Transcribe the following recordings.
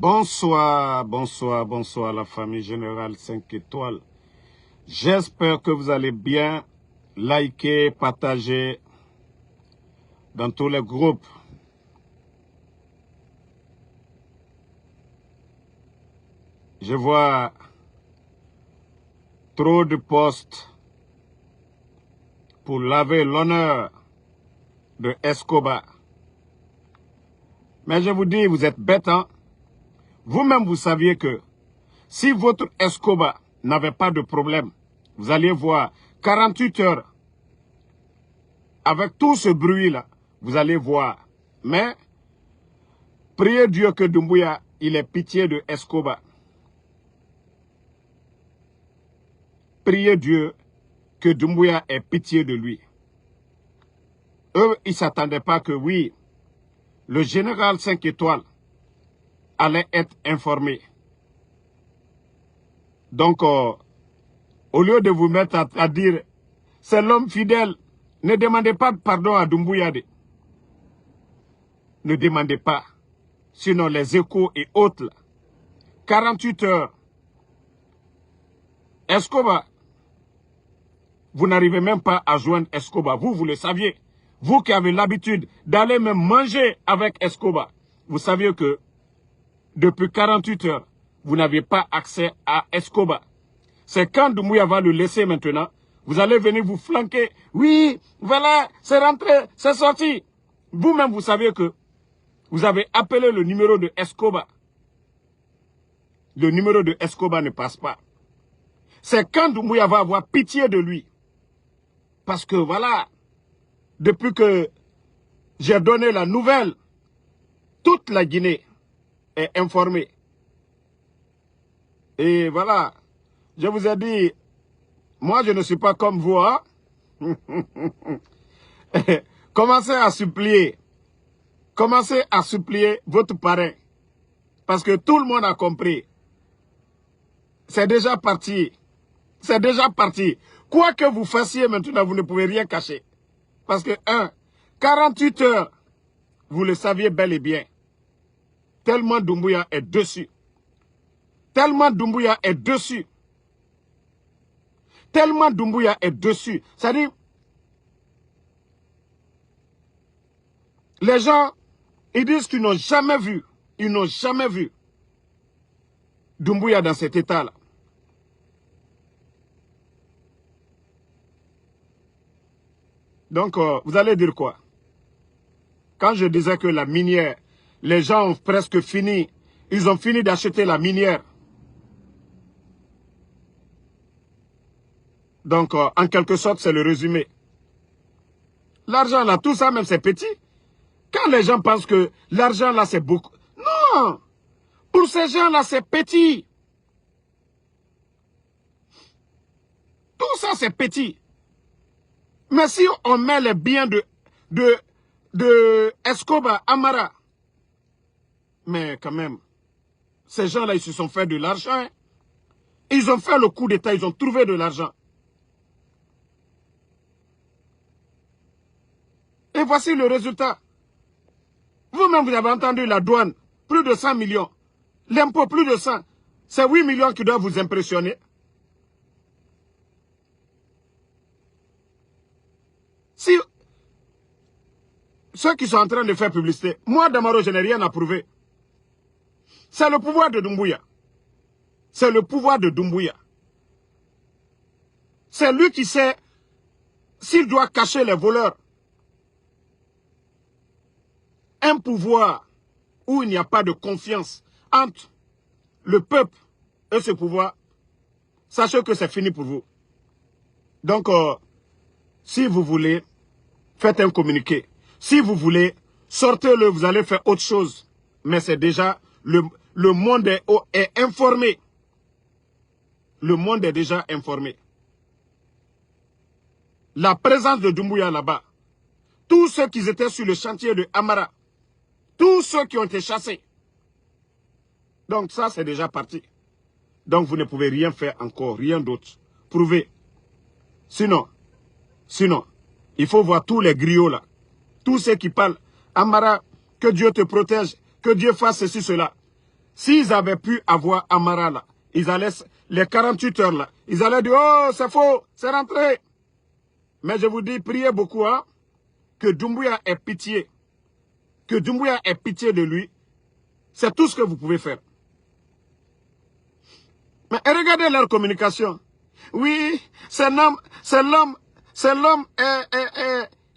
Bonsoir, bonsoir, bonsoir la famille Générale 5 étoiles. J'espère que vous allez bien. Likez, partagez dans tous les groupes. Je vois trop de posts pour laver l'honneur de Escobar. Mais je vous dis, vous êtes bêtes, hein? Vous-même, vous saviez que si votre Escobar n'avait pas de problème, vous alliez voir 48 heures avec tout ce bruit-là, vous allez voir. Mais, priez Dieu que Doumbouya, il ait pitié de Escobar. Priez Dieu que Doumbouya ait pitié de lui. Eux, ils ne s'attendaient pas que oui, le général 5 étoiles allait être informé. Donc, au lieu de vous mettre à dire, c'est l'homme fidèle, ne demandez pas pardon à Doumbouya. Ne demandez pas. Sinon, les échos et autres, 48 heures. Escobar, vous n'arrivez même pas à joindre Escobar. Vous le saviez. Vous qui avez l'habitude d'aller même manger avec Escobar, vous saviez que depuis 48 heures, vous n'aviez pas accès à Escobar. C'est quand Doumbouya va le laisser maintenant, vous allez venir vous flanquer. Oui, voilà, c'est rentré, c'est sorti. Vous-même, vous savez que vous avez appelé le numéro de Escobar. Le numéro de Escobar ne passe pas. C'est quand Doumbouya va avoir pitié de lui. Parce que voilà, depuis que j'ai donné la nouvelle, toute la Guinée est informée. Et voilà, je vous ai dit, moi je ne suis pas comme vous, hein? Commencez à supplier votre parrain. Parce que tout le monde a compris. C'est déjà parti. C'est déjà parti. Quoi que vous fassiez maintenant, vous ne pouvez rien cacher. Parce que, 48 heures, vous le saviez bel et bien. Tellement Doumbouya est dessus. Tellement Doumbouya est dessus. Tellement Doumbouya est dessus. C'est-à-dire, les gens, ils disent qu'ils n'ont jamais vu, Doumbouya dans cet état-là. Donc, vous allez dire quoi? Quand je disais que la minière, les gens ont presque fini, ils ont fini d'acheter la minière. Donc, en quelque sorte, c'est le résumé. L'argent là, tout ça même, c'est petit. Quand les gens pensent que l'argent là, c'est beaucoup. Non! Pour ces gens-là, c'est petit. Tout ça, c'est petit. Mais si on met les biens de Escobar, Amara, mais quand même, ces gens-là, ils se sont fait de l'argent. Hein. Ils ont fait le coup d'État, ils ont trouvé de l'argent. Et voici le résultat. Vous-même, vous avez entendu la douane, plus de 100 millions. L'impôt, plus de 100. C'est 8 millions qui doivent vous impressionner. Si ceux qui sont en train de faire publicité, moi, Damaro, je n'ai rien à prouver. C'est le pouvoir de Doumbouya. C'est le pouvoir de Doumbouya. C'est lui qui sait s'il doit cacher les voleurs. Un pouvoir où il n'y a pas de confiance entre le peuple et ce pouvoir, sachez que c'est fini pour vous. Donc, si vous voulez, faites un communiqué. Si vous voulez, sortez-le, vous allez faire autre chose. Mais c'est déjà, le monde est informé. Le monde est déjà informé. La présence de Doumbouya là-bas, tous ceux qui étaient sur le chantier de Amara, tous ceux qui ont été chassés. Donc ça, c'est déjà parti. Donc vous ne pouvez rien faire encore, rien d'autre. Prouvez. Sinon, il faut voir tous les griots là. Tous ceux qui parlent. Amara, que Dieu te protège. Que Dieu fasse ceci, cela. s'ils avaient pu avoir Amara là, ils allaient, les 48 heures là, ils allaient dire, oh, c'est faux, c'est rentré. Mais je vous dis, priez beaucoup, hein, que Doumbouya ait pitié. Que Doumbouya ait pitié de lui. C'est tout ce que vous pouvez faire. Mais regardez leur communication. Oui, c'est l'homme,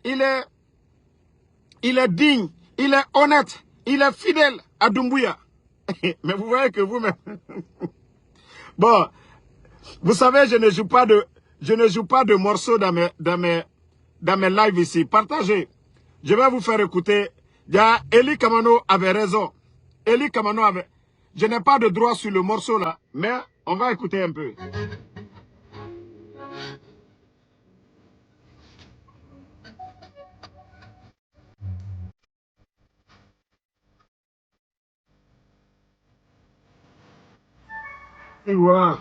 il est digne, il est honnête, il est fidèle à Doumbouya. Mais vous voyez que vous-même... Bon, vous savez, je ne joue pas de morceaux dans mes lives ici. Partagez. Je vais vous faire écouter. Eli Kamano avait raison. Eli Kamano avait... Je n'ai pas de droit sur le morceau là, mais on va écouter un peu. Wow.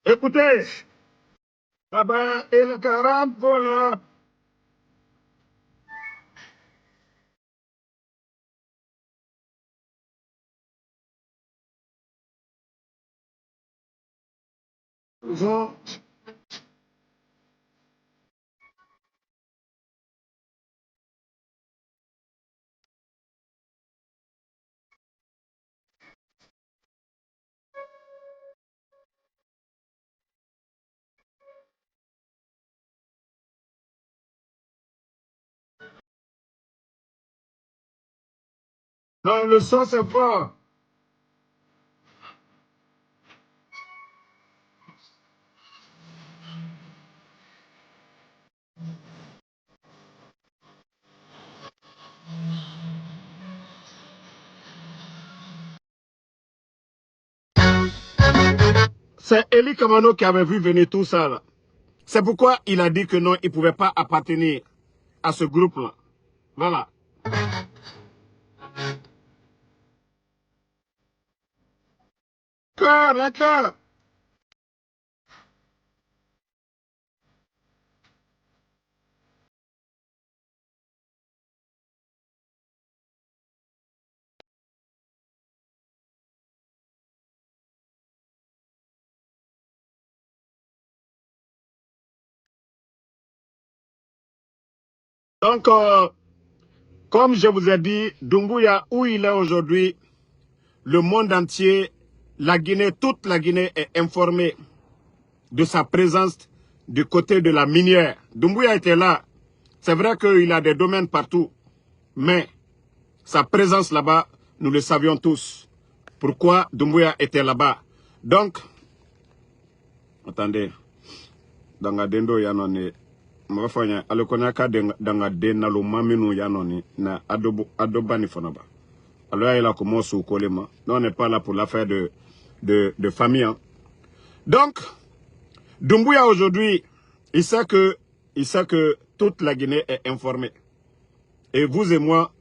Écoutez. Baba el Carambola. Non, le son c'est fort. C'est Eli Kamano qui avait vu venir tout ça là. C'est pourquoi il a dit que non, il ne pouvait pas appartenir à ce groupe-là. Voilà. D'accord. Donc, comme je vous ai dit, Doumbouya, où il est aujourd'hui, le monde entier, la Guinée, toute la Guinée est informée de sa présence du côté de la minière. Doumbouya était là. C'est vrai qu'il a des domaines partout, mais sa présence là-bas, nous le savions tous. Pourquoi Doumbouya était là-bas. Donc, attendez, dans la dendo yanoni, mafanya alokonyaka dans la denalo maminu yanoni na adobani fonaba. Alors il a commencé au collement. Nous on n'est pas là pour l'affaire de famille. Hein. Donc, Doumbouya aujourd'hui, il sait que toute la Guinée est informée. Et vous et moi,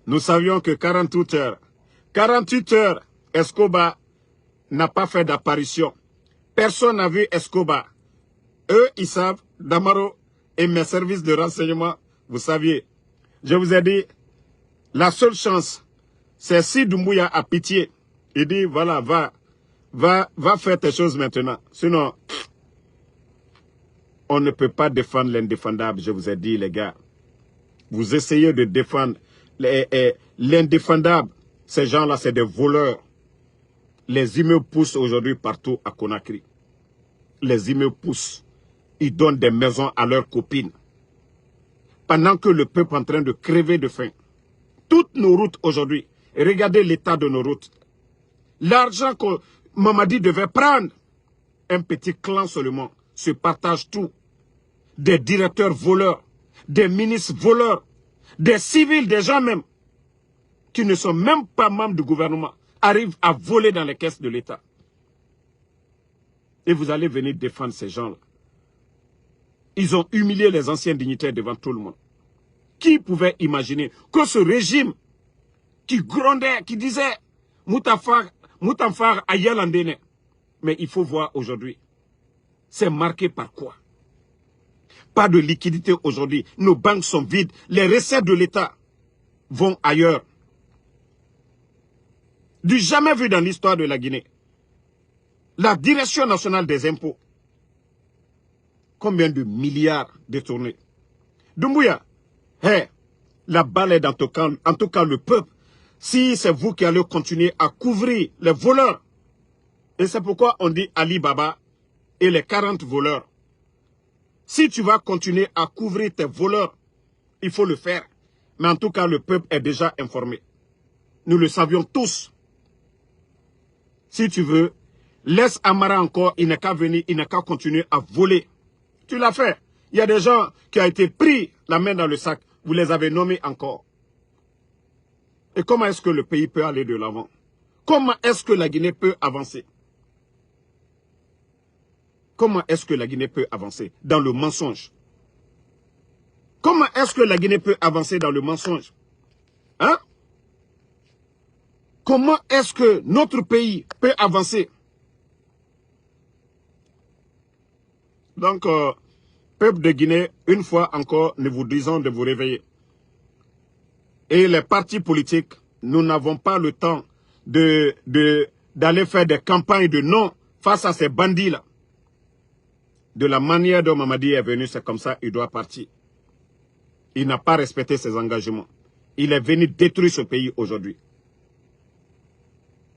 nous savions que 48 heures, Escobar n'a pas fait d'apparition. Personne n'a vu Escobar. Eux, ils savent, Damaro et mes services de renseignement, vous saviez. Je vous ai dit, la seule chance, c'est si Doumbouya a pitié. Il dit, voilà, va faire tes choses maintenant. Sinon, on ne peut pas défendre l'indéfendable, je vous ai dit, les gars. Vous essayez de défendre l'indéfendable. Ces gens-là, c'est des voleurs. Les immeubles poussent aujourd'hui partout à Conakry. Les immeubles poussent. Ils donnent des maisons à leurs copines. Pendant que le peuple est en train de crever de faim. Toutes nos routes aujourd'hui, regardez l'état de nos routes. L'argent que Mamadi devait prendre, un petit clan seulement, se partage tout. Des directeurs voleurs, des ministres voleurs, des civils, des gens même, qui ne sont même pas membres du gouvernement, arrivent à voler dans les caisses de l'État. Et vous allez venir défendre ces gens-là. Ils ont humilié les anciens dignitaires devant tout le monde. Qui pouvait imaginer que ce régime qui grondait, qui disait Moutafar Ayalandene, mais il faut voir aujourd'hui, c'est marqué par quoi? Pas de liquidité aujourd'hui. Nos banques sont vides. Les recettes de l'État vont ailleurs. Du jamais vu dans l'histoire de la Guinée. La Direction nationale des impôts. Combien de milliards détournés? Doumbouya, la balle est dans ton camp, en tout cas le peuple. Si c'est vous qui allez continuer à couvrir les voleurs, et c'est pourquoi on dit Ali Baba et les 40 voleurs. Si tu vas continuer à couvrir tes voleurs, il faut le faire. Mais en tout cas, le peuple est déjà informé. Nous le savions tous. Si tu veux, laisse Amara encore, il n'a qu'à venir, il n'a qu'à continuer à voler. Tu l'as fait. Il y a des gens qui ont été pris la main dans le sac. Vous les avez nommés encore. Et comment est-ce que le pays peut aller de l'avant? Comment est-ce que la Guinée peut avancer? Comment est-ce que la Guinée peut avancer? Dans le mensonge. Comment est-ce que la Guinée peut avancer dans le mensonge? Hein? Comment est-ce que notre pays peut avancer? Donc, peuple de Guinée, une fois encore, nous vous disons de vous réveiller. Et les partis politiques, nous n'avons pas le temps d'aller faire des campagnes de non face à ces bandits-là. De la manière dont Mamadi est venu, c'est comme ça, il doit partir. Il n'a pas respecté ses engagements. Il est venu détruire ce pays aujourd'hui.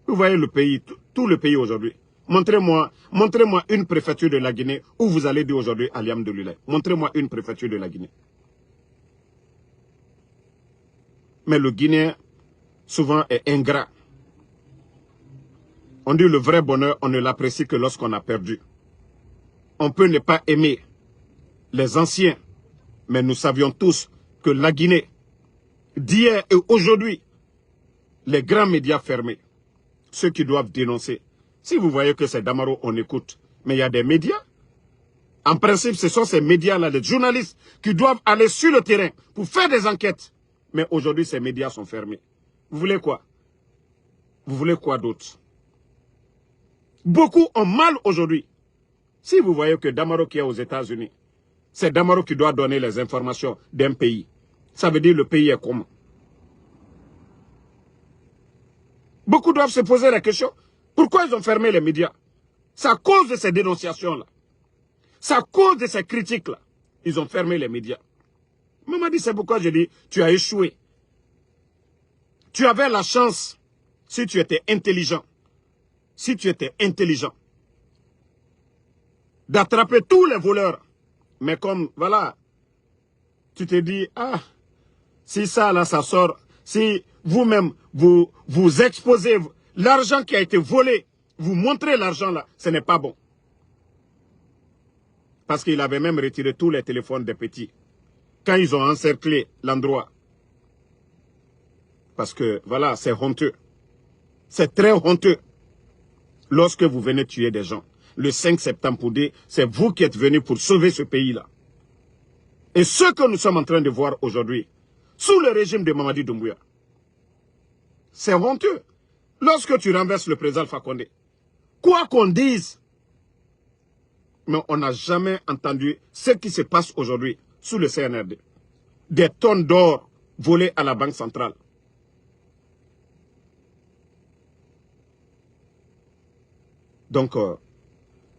Vous voyez le pays, tout le pays aujourd'hui. Montrez-moi une préfecture de la Guinée où vous allez dire aujourd'hui Alhamdoulilah. Montrez-moi une préfecture de la Guinée. Mais le Guinéen, souvent, est ingrat. On dit le vrai bonheur, on ne l'apprécie que lorsqu'on a perdu. On peut ne pas aimer les anciens, mais nous savions tous que la Guinée, d'hier et aujourd'hui, les grands médias fermés, ceux qui doivent dénoncer. Si vous voyez que c'est Damaro, on écoute. Mais il y a des médias. En principe, ce sont ces médias-là, les journalistes, qui doivent aller sur le terrain pour faire des enquêtes. Mais aujourd'hui, ces médias sont fermés. Vous voulez quoi? Vous voulez quoi d'autre? Beaucoup ont mal aujourd'hui. Si vous voyez que Damaro qui est aux États-Unis, c'est Damaro qui doit donner les informations d'un pays. Ça veut dire que le pays est comment? Beaucoup doivent se poser la question. Pourquoi ils ont fermé les médias? C'est à cause de ces dénonciations-là. C'est à cause de ces critiques-là. Ils ont fermé les médias. Maman dit, c'est pourquoi je dis, tu as échoué. Tu avais la chance, si tu étais intelligent, d'attraper tous les voleurs. Mais comme, voilà, tu te dis, ah, si ça, là, ça sort, si vous-même, vous exposez l'argent qui a été volé, vous montrez l'argent là, ce n'est pas bon. Parce qu'il avait même retiré tous les téléphones des petits. Quand ils ont encerclé l'endroit. Parce que, voilà, c'est honteux. C'est très honteux. Lorsque vous venez tuer des gens. Le 5 septembre pour dire, c'est vous qui êtes venus pour sauver ce pays-là. Et ce que nous sommes en train de voir aujourd'hui, sous le régime de Mamadi Doumbouya, c'est honteux. Lorsque tu renverses le président Alpha Condé, quoi qu'on dise, mais on n'a jamais entendu ce qui se passe aujourd'hui sous le CNRD. Des tonnes d'or volées à la Banque centrale. Donc,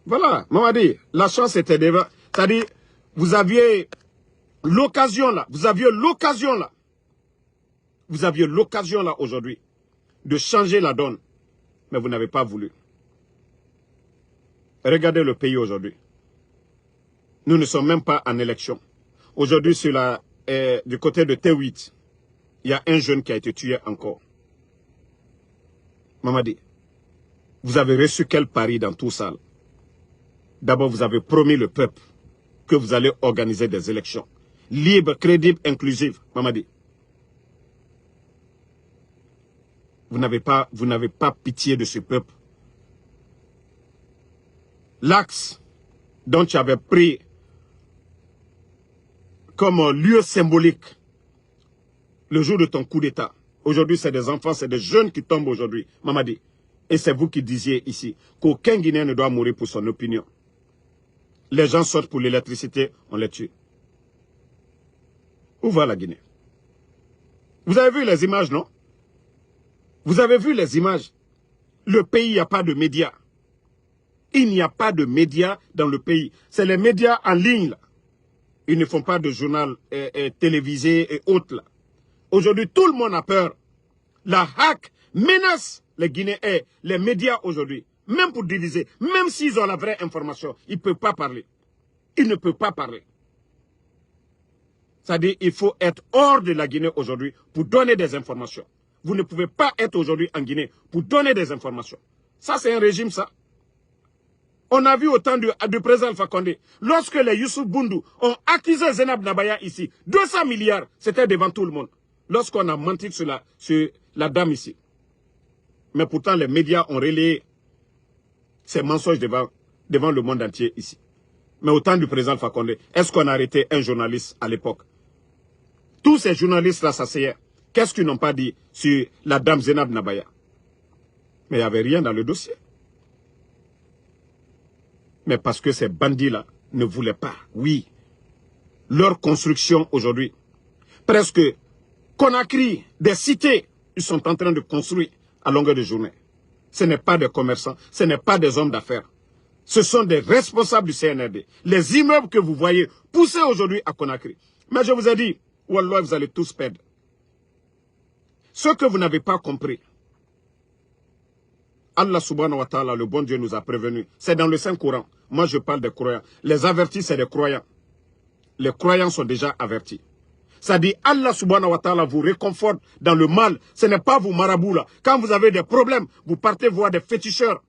voilà, Mamadi, la chance était devant. C'est-à-dire, vous aviez l'occasion là, vous aviez l'occasion là aujourd'hui de changer la donne, mais vous n'avez pas voulu. Regardez le pays aujourd'hui. Nous ne sommes même pas en élection. Aujourd'hui, du côté de T8, il y a un jeune qui a été tué encore. Mamadi, vous avez reçu quel pari dans tout ça? D'abord, vous avez promis le peuple que vous allez organiser des élections libres, crédibles, inclusives. Mamadi, vous n'avez pas pitié de ce peuple. L'axe dont tu avais pris comme lieu symbolique le jour de ton coup d'État. Aujourd'hui, c'est des enfants, c'est des jeunes qui tombent aujourd'hui. Mamadi, et c'est vous qui disiez ici qu'aucun Guinéen ne doit mourir pour son opinion. Les gens sortent pour l'électricité, on les tue. Où va la Guinée? Vous avez vu les images, non? Vous avez vu les images? Le pays, il n'y a pas de médias. Il n'y a pas de médias dans le pays. C'est les médias en ligne, là. Ils ne font pas de journal télévisé et autres, là. Aujourd'hui, tout le monde a peur. La hack menace les Guinéens, les médias aujourd'hui. Même pour diviser, même s'ils ont la vraie information, ils ne peuvent pas parler. Ils ne peuvent pas parler. C'est-à-dire qu'il faut être hors de la Guinée aujourd'hui pour donner des informations. Vous ne pouvez pas être aujourd'hui en Guinée pour donner des informations. Ça, c'est un régime, ça. On a vu au temps du président Alpha Condé, lorsque les Youssouf Boundou ont accusé Zenab Nabaya ici, 200 milliards, c'était devant tout le monde. Lorsqu'on a menti sur la dame ici. Mais pourtant, les médias ont relayé ces mensonges devant le monde entier ici. Mais au temps du président Alpha Condé, est-ce qu'on a arrêté un journaliste à l'époque? Tous ces journalistes-là s'asseyaient. Qu'est-ce qu'ils n'ont pas dit sur la dame Zenab Nabaya? Mais il n'y avait rien dans le dossier. Mais parce que ces bandits-là ne voulaient pas, oui, leur construction aujourd'hui, presque Conakry, des cités, ils sont en train de construire à longueur de journée. Ce n'est pas des commerçants, ce n'est pas des hommes d'affaires. Ce sont des responsables du CNRD. Les immeubles que vous voyez poussés aujourd'hui à Conakry. Mais je vous ai dit, Wallah, vous allez tous perdre. Ce que vous n'avez pas compris, Allah subhanahu wa ta'ala, le bon Dieu nous a prévenus. C'est dans le Saint-Coran. Moi, je parle des croyants. Les avertis, c'est des croyants. Les croyants sont déjà avertis. Ça dit, Allah subhanahu wa ta'ala vous réconforte dans le mal. Ce n'est pas vous marabouts là. Quand vous avez des problèmes, vous partez voir des féticheurs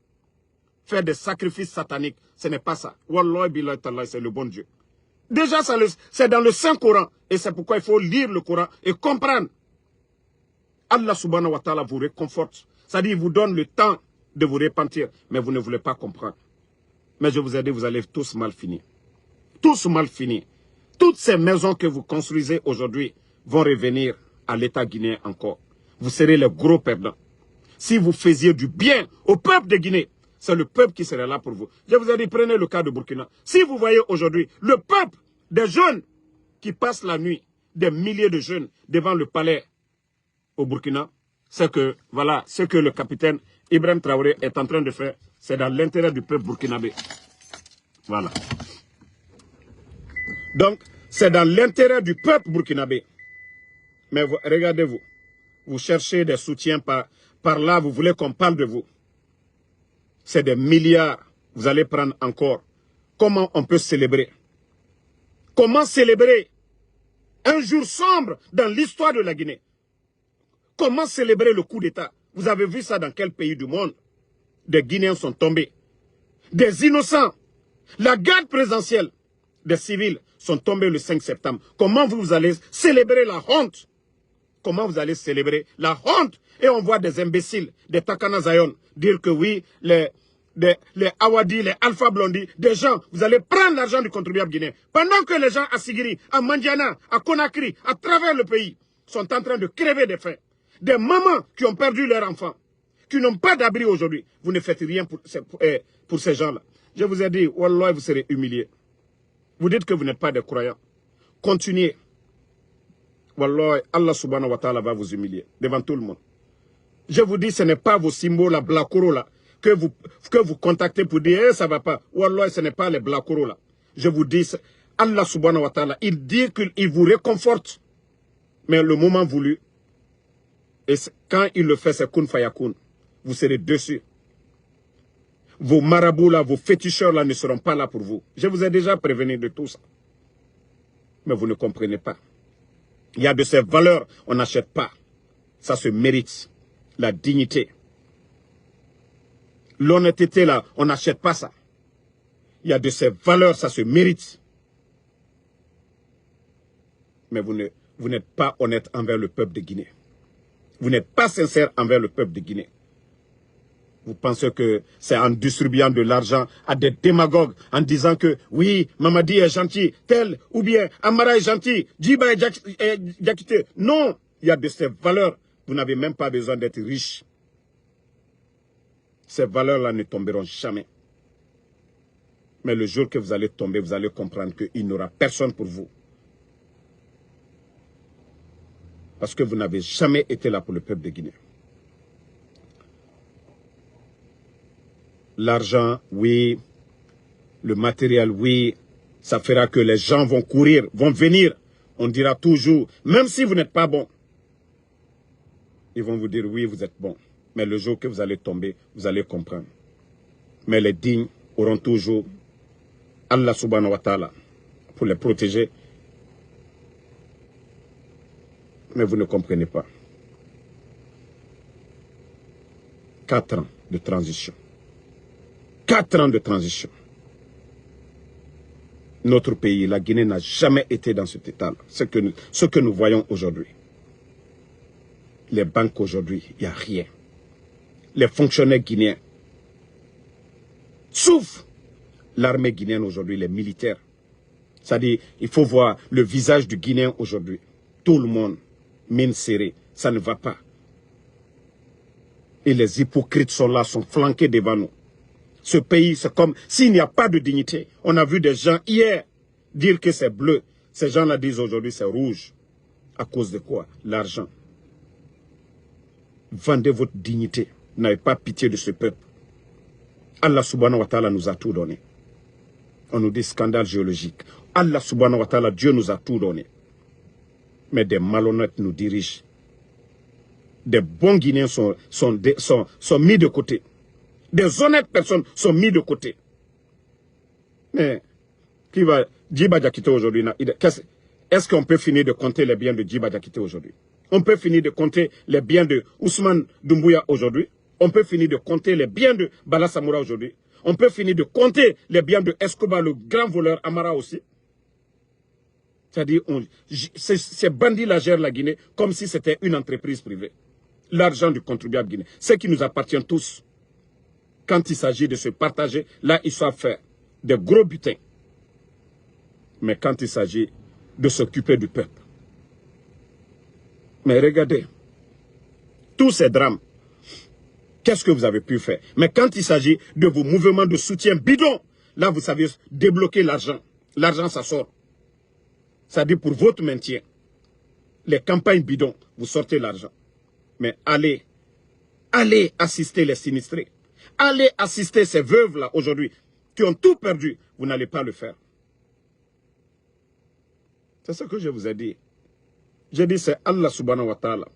faire des sacrifices sataniques. Ce n'est pas ça. Wallahi billahi ta'ala, c'est le bon Dieu. Déjà, c'est dans le Saint-Coran. Et c'est pourquoi il faut lire le Coran et comprendre. Allah subhanahu wa ta'ala vous réconforte. Ça dit, il vous donne le temps de vous repentir. Mais vous ne voulez pas comprendre. Mais je vous ai dit, vous allez tous mal finir. Tous mal finir. Toutes ces maisons que vous construisez aujourd'hui vont revenir à l'État guinéen encore. Vous serez les gros perdants. Si vous faisiez du bien au peuple de Guinée, c'est le peuple qui serait là pour vous. Je vous ai dit, prenez le cas de Burkina. Si vous voyez aujourd'hui le peuple des jeunes qui passent la nuit, des milliers de jeunes devant le palais au Burkina, c'est que, voilà, ce que le capitaine Ibrahim Traoré est en train de faire, c'est dans l'intérêt du peuple burkinabé. Voilà. Donc, c'est dans l'intérêt du peuple burkinabé. Mais regardez-vous, vous cherchez des soutiens par là, vous voulez qu'on parle de vous. C'est des milliards, vous allez prendre encore. Comment on peut célébrer? Comment célébrer un jour sombre dans l'histoire de la Guinée? Comment célébrer le coup d'État? Vous avez vu ça dans quel pays du monde? Des Guinéens sont tombés. Des innocents. La garde présidentielle des civils sont tombés le 5 septembre. Comment vous allez célébrer la honte? Comment vous allez célébrer la honte? Et on voit des imbéciles, des Takana Zayon, dire que oui, les Awadi, les Alpha Blondi, des gens, vous allez prendre l'argent du contribuable guinéen. Pendant que les gens à Sigiri, à Mandiana, à Conakry, à travers le pays, sont en train de crever de faim. Des mamans qui ont perdu leurs enfants, qui n'ont pas d'abri aujourd'hui. Vous ne faites rien pour ces gens-là. Je vous ai dit, Wallah, vous serez humiliés. Vous dites que vous n'êtes pas des croyants. Continuez. Wallah, Allah subhanahu wa ta'ala va vous humilier devant tout le monde. Je vous dis, ce n'est pas vos symboles, la Blakoro là, que vous contactez pour dire, ça ne va pas. Wallah, ce n'est pas les Blakoro là. Je vous dis, Allah subhanahu wa ta'ala, il dit qu'il vous réconforte. Mais le moment voulu, et quand il le fait, c'est kun fayakun. Vous serez dessus. Vos marabouts là, vos féticheurs là ne seront pas là pour vous. Je vous ai déjà prévenu de tout ça. Mais vous ne comprenez pas. Il y a de ces valeurs, on n'achète pas. Ça se mérite. La dignité. L'honnêteté là, on n'achète pas ça. Il y a de ces valeurs, ça se mérite. Mais vous n'êtes pas honnête envers le peuple de Guinée. Vous n'êtes pas sincère envers le peuple de Guinée. Vous pensez que c'est en distribuant de l'argent à des démagogues, en disant que oui, Mamadi est gentil, tel, ou bien Amara est gentil, Djiba est Diakité. Non, il y a de ces valeurs. Vous n'avez même pas besoin d'être riche. Ces valeurs-là ne tomberont jamais. Mais le jour que vous allez tomber, vous allez comprendre qu'il n'y aura personne pour vous. Parce que vous n'avez jamais été là pour le peuple de Guinée. L'argent, oui. Le matériel, oui. Ça fera que les gens vont courir, vont venir. On dira toujours, même si vous n'êtes pas bon, ils vont vous dire, oui, vous êtes bon. Mais le jour que vous allez tomber, vous allez comprendre. Mais les dignes auront toujours Allah subhanahu wa ta'ala pour les protéger. Mais vous ne comprenez pas. 4 ans de transition. 4 ans de transition. Notre pays, la Guinée, n'a jamais été dans cet état-là. Ce que nous voyons aujourd'hui. Les banques aujourd'hui, il n'y a rien. Les fonctionnaires guinéens. Sauf l'armée guinéenne aujourd'hui, les militaires. C'est-à-dire, il faut voir le visage du Guinéen aujourd'hui. Tout le monde, mine serrée, ça ne va pas. Et les hypocrites sont là, sont flanqués devant nous. Ce pays, c'est comme s'il n'y a pas de dignité. On a vu des gens hier dire que c'est bleu. Ces gens-là disent aujourd'hui c'est rouge. À cause de quoi? L'argent. Vendez votre dignité. N'avez pas pitié de ce peuple. Allah subhanahu wa ta'ala nous a tout donné. On nous dit scandale géologique. Allah subhanahu wa ta'ala, Dieu nous a tout donné. Mais des malhonnêtes nous dirigent. Des bons Guinéens sont mis de côté. Des honnêtes personnes sont mis de côté. Mais qui va Djiba Diakité aujourd'hui? Est-ce qu'on peut finir de compter les biens de Djiba Diakité aujourd'hui? On peut finir de compter les biens de Ousmane Doumbouya aujourd'hui? On peut finir de compter les biens de Bala Samoura aujourd'hui? On peut finir de compter les biens de Escobar, le grand voleur, Amara aussi? C'est-à-dire, ces bandits-là gèrent la Guinée comme si c'était une entreprise privée. L'argent du contribuable guinéen. Ce qui nous appartient tous. Quand il s'agit de se partager, là, ils savent faire des gros butins. Mais quand il s'agit de s'occuper du peuple. Mais regardez, tous ces drames, qu'est-ce que vous avez pu faire? Mais quand il s'agit de vos mouvements de soutien bidon, là, vous savez débloquer l'argent. L'argent, ça sort. C'est-à-dire pour votre maintien. Les campagnes bidons, vous sortez l'argent. Mais allez assister les sinistrés. Allez assister ces veuves-là aujourd'hui qui ont tout perdu. Vous n'allez pas le faire. C'est ce que je vous ai dit. J'ai dit c'est Allah subhanahu wa ta'ala.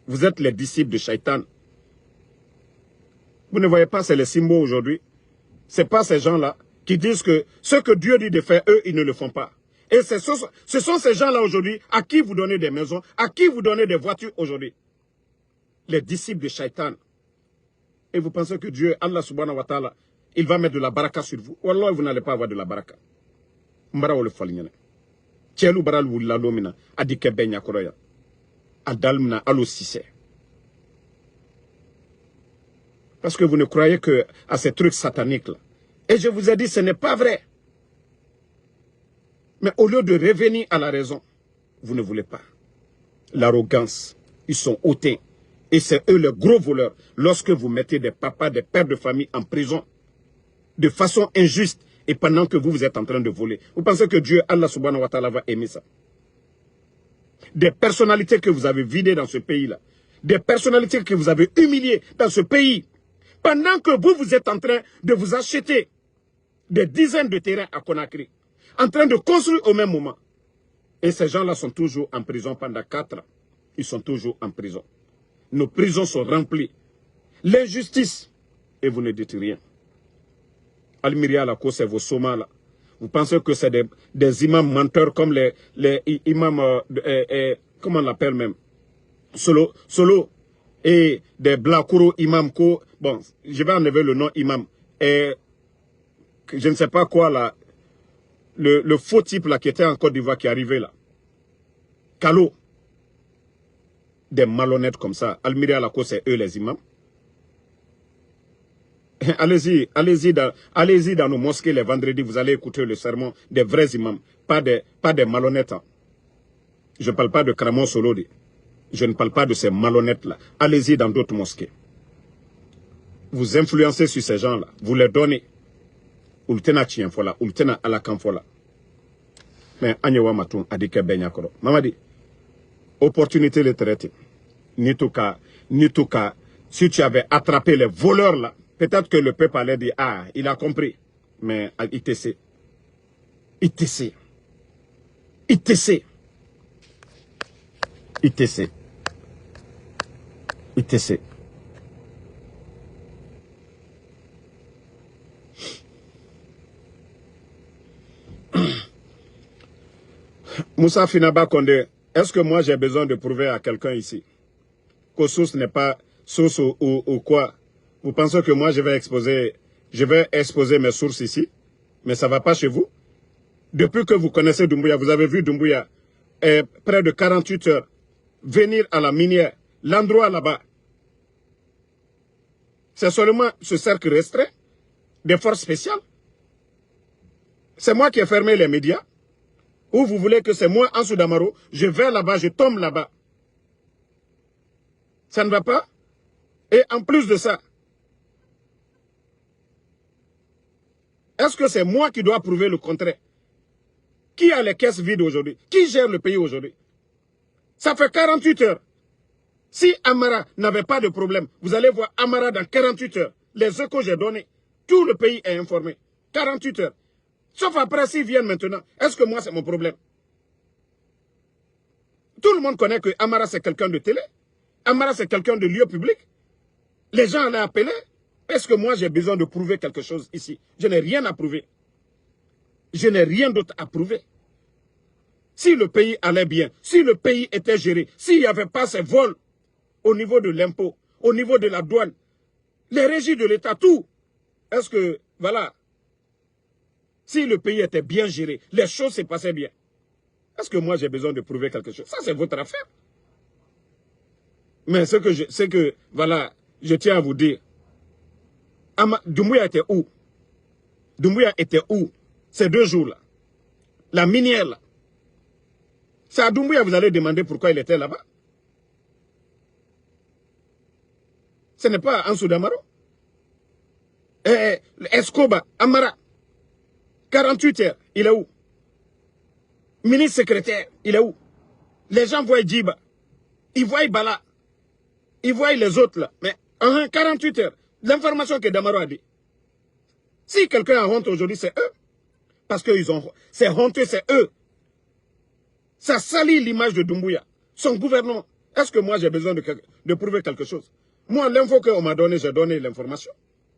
Vous êtes les disciples de Shaitan. Vous ne voyez pas, c'est les symboles aujourd'hui. Ce n'est pas ces gens-là qui disent que ce que Dieu dit de faire, eux, ils ne le font pas. Et ce sont ces gens-là aujourd'hui à qui vous donnez des maisons, à qui vous donnez des voitures aujourd'hui. Les disciples de Shaitan. Et vous pensez que Dieu, Allah subhanahu wa ta'ala, il va mettre de la baraka sur vous. Wallah, vous n'allez pas avoir de la baraka. Mbara wole falignane. Tielu baral wula lomina, adike benya koroya. Adalmina alo sise. Parce que vous ne croyez que à ces trucs sataniques-là. Et je vous ai dit, ce n'est pas vrai. Mais au lieu de revenir à la raison, vous ne voulez pas. L'arrogance, ils sont hautains. Et c'est eux les gros voleurs. Lorsque vous mettez des papas, des pères de famille en prison, de façon injuste, et pendant que vous êtes en train de voler, vous pensez que Dieu, Allah subhanahu wa ta'ala, va aimer ça? Des personnalités que vous avez vidées dans ce pays-là, des personnalités que vous avez humiliées dans ce pays, pendant que vous êtes en train de vous acheter des dizaines de terrains à Conakry, en train de construire au même moment. Et ces gens-là sont toujours en prison pendant 4 ans. Ils sont toujours en prison. Nos prisons sont remplies. L'injustice. Et vous ne dites rien. Almiria la cause, c'est vos somas là. Vous pensez que c'est des imams menteurs comme les imams, comment on l'appelle même? Solo. Et des Blakuro imam ko. Bon, je vais enlever le nom imam. Et je ne sais pas quoi là. Le faux type là qui était en Côte d'Ivoire qui est arrivé là. Kalo. Des malhonnêtes comme ça. Almiria la cause, c'est eux les imams. Allez-y dans nos mosquées les vendredis, vous allez écouter le sermon des vrais imams, pas des malhonnêtes. Hein. Je ne parle pas de Kramon Solodi. Je ne parle pas de ces malhonnêtes-là. Allez-y dans d'autres mosquées. Vous influencez sur ces gens-là. Vous les donnez. Ou le tena Chienfola, ou le tena Alakamfola. Mais Agnewa Matoun a dit que Benyakoro. Mamadi, opportunité de traiter. Ni tout cas, si tu avais attrapé les voleurs là, peut-être que le peuple allait dire, ah, il a compris. Mais ITC, ITC, ITC, ITC, ITC. Moussa Finaba Condé, est-ce que moi j'ai besoin de prouver à quelqu'un ici que source n'est pas source ou quoi? Vous pensez que moi je vais exposer mes sources ici, mais ça ne va pas chez vous? Depuis que vous connaissez Doumbouya, vous avez vu Doumbouya, près de 48 heures, venir à la minière, l'endroit là-bas. C'est seulement ce cercle restreint des forces spéciales. C'est moi qui ai fermé les médias. Ou vous voulez que c'est moi, Ansou Damaro, je vais là-bas, je tombe là-bas. Ça ne va pas. Et en plus de ça, est-ce que c'est moi qui dois prouver le contraire? Qui a les caisses vides aujourd'hui? Qui gère le pays aujourd'hui? Ça fait 48 heures. Si Amara n'avait pas de problème, vous allez voir Amara dans 48 heures. Les échos que j'ai donnés, tout le pays est informé. 48 heures. Sauf après, s'ils viennent maintenant, est-ce que moi c'est mon problème? Tout le monde connaît que Amara c'est quelqu'un de télé. Amara c'est quelqu'un de lieu public. Les gens allaient appeler. Est-ce que moi j'ai besoin de prouver quelque chose ici? Je n'ai rien à prouver. Je n'ai rien d'autre à prouver. Si le pays allait bien, si le pays était géré, s'il n'y avait pas ces vols au niveau de l'impôt, au niveau de la douane, les régies de l'État, tout, est-ce que, voilà, si le pays était bien géré, les choses se passaient bien, est-ce que moi j'ai besoin de prouver quelque chose? Ça, c'est votre affaire. Mais ce que, voilà, je tiens à vous dire, Doumbouya était où? Doumbouya était où ces 2 jours-là? La minière, là. C'est à Doumbouya, vous allez demander pourquoi il était là-bas. Ce n'est pas Ansou Damaro. Escoba, Amara, 48 heures, il est où? Ministre secrétaire, il est où? Les gens voient Djiba, ils voient Bala, ils voient les autres là. Mais en 48 heures, l'information que Damaro a dit. Si quelqu'un a honte aujourd'hui, c'est eux. Parce que c'est honteux, c'est eux. Ça salit l'image de Doumbouya, son gouvernement. Est-ce que moi j'ai besoin de prouver quelque chose? Moi, l'info qu'on m'a donné, j'ai donné l'information.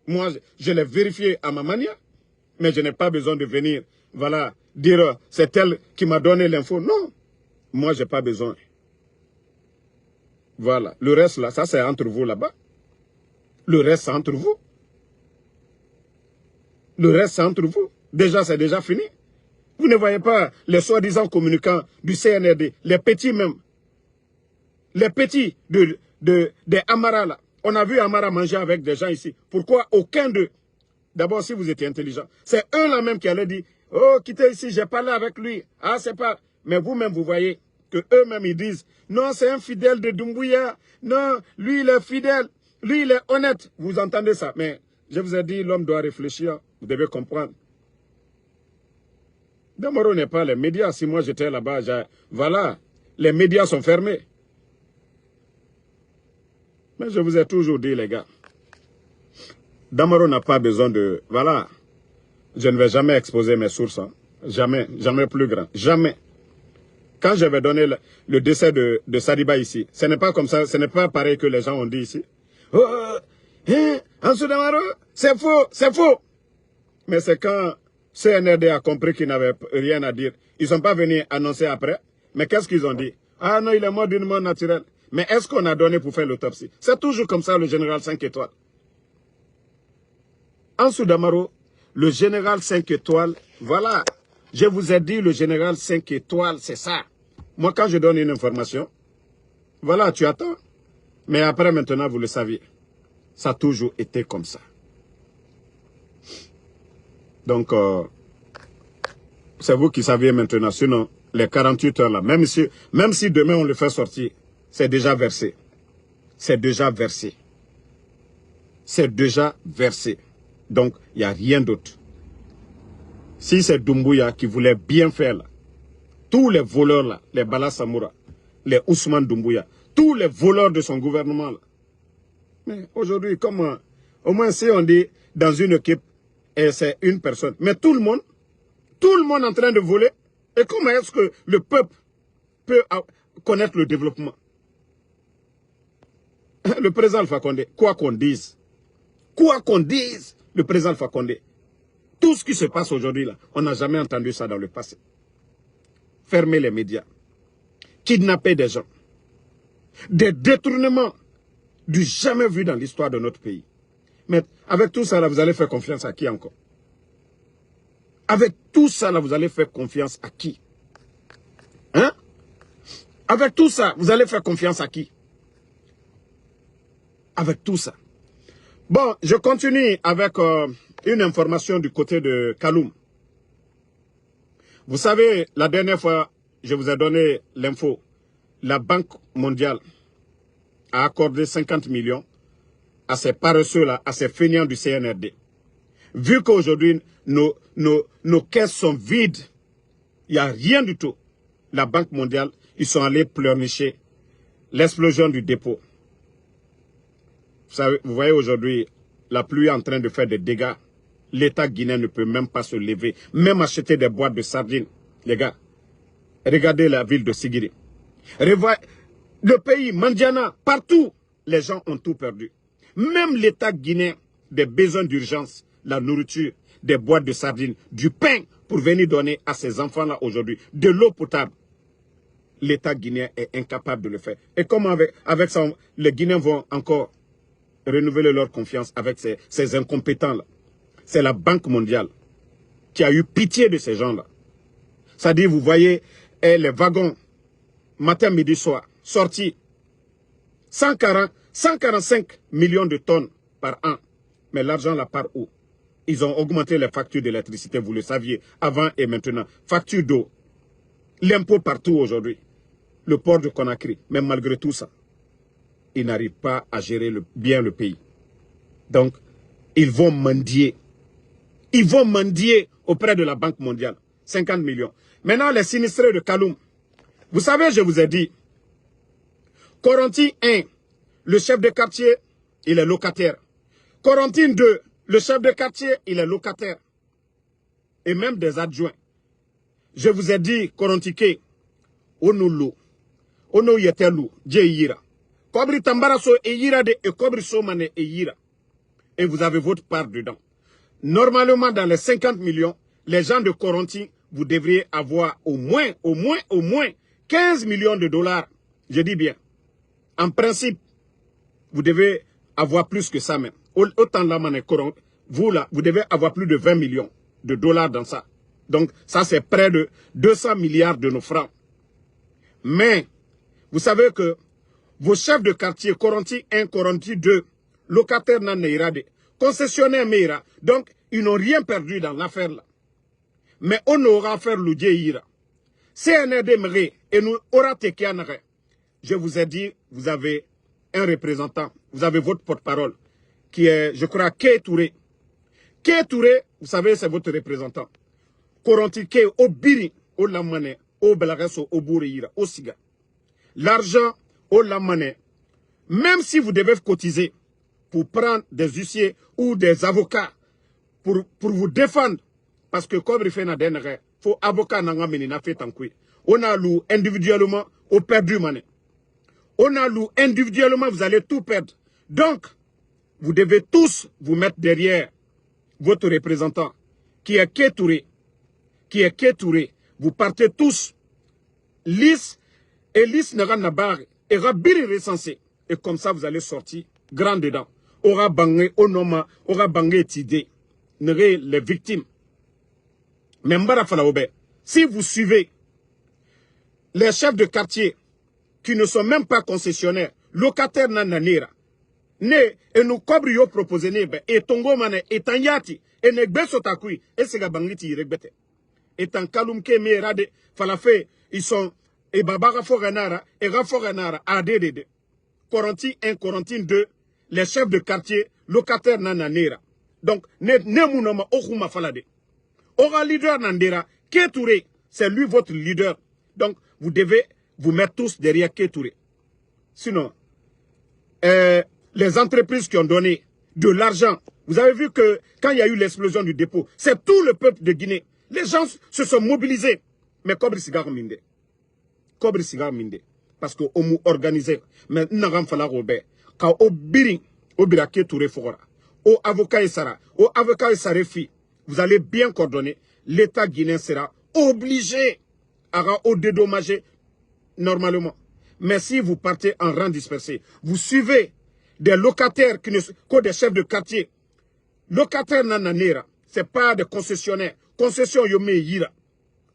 Moi, je l'ai vérifié à ma manière. Mais je n'ai pas besoin de venir, voilà, dire c'est elle qui m'a donné l'info. Non, moi, je n'ai pas besoin. Voilà, le reste là, ça c'est entre vous là-bas. Le reste c'est entre vous. Le reste c'est entre vous. Déjà, c'est déjà fini. Vous ne voyez pas les soi-disant communicants du CNRD, les petits même. Les petits des Amara là. On a vu Amara manger avec des gens ici. Pourquoi aucun d'eux? D'abord, si vous étiez intelligent, c'est eux là même qui allaient dire, oh, quittez ici, j'ai parlé avec lui. Ah, c'est pas... Mais vous-même, vous voyez que eux-mêmes, ils disent, non, c'est un fidèle de Doumbouya. Non, lui, il est fidèle. Lui, il est honnête. Vous entendez ça? Mais je vous ai dit, l'homme doit réfléchir. Vous devez comprendre. Damaro n'est pas les médias. Si moi, j'étais là-bas, voilà, les médias sont fermés. Mais je vous ai toujours dit, les gars, Damaro n'a pas besoin de... Voilà, je ne vais jamais exposer mes sources. Hein. Jamais, jamais plus grand. Jamais. Quand j'avais donné le décès de Sadiba ici, ce n'est pas comme ça, ce n'est pas pareil que les gens ont dit ici. Oh, Ansou Damaro, c'est faux, c'est faux. Mais c'est quand CNRD a compris qu'ils n'avaient rien à dire. Ils ne sont pas venus annoncer après. Mais qu'est-ce qu'ils ont dit? Ah non, il est mort d'une mort naturelle. Mais est-ce qu'on a donné pour faire l'autopsie? C'est toujours comme ça le général 5 étoiles. Ansou Damaro, le général 5 étoiles, voilà. Je vous ai dit le général 5 étoiles, c'est ça. Moi, quand je donne une information, voilà, tu attends. Mais après, maintenant, vous le saviez. Ça a toujours été comme ça. Donc, c'est vous qui saviez maintenant. Sinon, les 48 heures là, même si demain on le fait sortir, c'est déjà versé. C'est déjà versé. C'est déjà versé. Donc, il n'y a rien d'autre. Si c'est Doumbouya qui voulait bien faire là, tous les voleurs là, les Bala Samoura, les Ousmane Doumbouya, tous les voleurs de son gouvernement. Là. Mais aujourd'hui, comment, au moins si on dit dans une équipe, et c'est une personne, mais tout le monde en train de voler, et comment est-ce que le peuple peut connaître le développement? Le président Alpha Condé, quoi qu'on dise, le président Alpha Condé, tout ce qui se passe aujourd'hui là, on n'a jamais entendu ça dans le passé. Fermer les médias, kidnapper des gens, des détournements du jamais vu dans l'histoire de notre pays. Mais avec tout ça là, vous allez faire confiance à qui encore? Avec tout ça là, vous allez faire confiance à qui? Hein? Avec tout ça, vous allez faire confiance à qui? Avec tout ça. Bon, je continue avec une information du côté de Kaloum. Vous savez, la dernière fois, je vous ai donné l'info. La Banque mondiale a accordé 50 millions à ces paresseux-là, à ces feignants du CNRD. Vu qu'aujourd'hui, nos caisses sont vides, il n'y a rien du tout. La Banque mondiale, ils sont allés pleurnicher l'explosion du dépôt. Vous voyez aujourd'hui, la pluie est en train de faire des dégâts. L'État guinéen ne peut même pas se lever, même acheter des boîtes de sardines. Les gars, regardez la ville de Sigiri. Le pays, Mandiana, partout, les gens ont tout perdu. Même l'État guinéen, des besoins d'urgence, la nourriture, des boîtes de sardines, du pain pour venir donner à ces enfants-là aujourd'hui, de l'eau potable. L'État guinéen est incapable de le faire. Et comment avec ça, les Guinéens vont encore renouveler leur confiance avec ces incompétents-là? C'est la Banque mondiale qui a eu pitié de ces gens-là. C'est-à-dire, vous voyez, les wagons, matin, midi, soir, sortis, 145 millions de tonnes par an. Mais l'argent là part où? Ils ont augmenté les factures d'électricité, vous le saviez, avant et maintenant. Facture d'eau, l'impôt partout aujourd'hui. Le port de Conakry, mais malgré tout ça, ils n'arrivent pas à gérer bien le pays. Donc, ils vont mendier. Ils vont mendier auprès de la Banque mondiale. 50 millions. Maintenant, les sinistrés de Kaloum. Vous savez, je vous ai dit, Corentin 1, le chef de quartier, il est locataire. Corentin 2, le chef de quartier, il est locataire. Et même des adjoints. Je vous ai dit, Corentike, Onulu, Ono Yetelu, Djeira. Kobri Tambaraso et Yira de et Kobri Somane et Yira. Et vous avez votre part dedans. Normalement, dans les 50 millions, les gens de Corentin, vous devriez avoir au moins 15 millions de dollars. Je dis bien. En principe, vous devez avoir plus que ça même. Autant là, vous là, vous devez avoir plus de 20 millions de dollars dans ça. Donc, ça c'est près de 200 milliards de nos francs. Mais, vous savez que vos chefs de quartier, Corentin 1, Corentin 2, locataires Naneirade, concessionnaires Meira, donc ils n'ont rien perdu dans l'affaire là. Mais on aura affaire l'Oudjeira. CNRD Mre et nous aura tekianare. Je vous ai dit, vous avez un représentant, vous avez votre porte-parole, qui est, je crois, Kay Touré. Kay Touré, vous savez, c'est votre représentant. Corentin Kay, au Biri, au Lamane, au Belareso, au Boureira, au Siga. L'argent, au Lamane, même si vous devez cotiser pour prendre des huissiers ou des avocats pour vous défendre, parce que comme il fait na denere, faut avocat nanga menina fait tankui. On a loué individuellement au perdu mané. On a loué individuellement, vous allez tout perdre. Donc, vous devez tous vous mettre derrière votre représentant, qui est Kay Touré. Qui est Kay Touré. Vous partez tous lisse, et lisse n'aura nabar, et rabiri recensé. Et comme ça, vous allez sortir grand dedans. Aura bangé, onoma, aura bangé tidé. N'aurez les victimes. Mais Mbara Falaoube, si vous suivez les chefs de quartier qui ne sont même pas concessionnaires, locataires nananira, ne, et nous cobrio proposé nebe, et tongo mane, et tanyati, et ne besotakui, et sega bangiti regbete. Et tant Kaloumke merade, falafe, ils sont, et babara foranara, et raforanara, addd. Corentin 1, Corentin 2, les chefs de quartier, locataires nananira. Donc, ne mounoma okuma falade. Aura leader Nandera, Kay Touré, c'est lui votre leader. Donc, vous devez vous mettre tous derrière Kétouré. Sinon, les entreprises qui ont donné de l'argent, vous avez vu que quand il y a eu l'explosion du dépôt, c'est tout le peuple de Guinée. Les gens se sont mobilisés. Mais Kobri Sigar Minde. Kobri Sigar Minde. Parce que on organisé. Mais n'agam fala Robert. Quand au biri, au birake Touré Fora, au avocat et Sara, au avocat et Sarefi, vous allez bien coordonner. L'État guinéen sera obligé à dédommager normalement. Mais si vous partez en rang dispersé, vous suivez des locataires qui ne sont que des chefs de quartier. Locataires nananera, ce n'est pas des concessionnaires. Concession yome yira.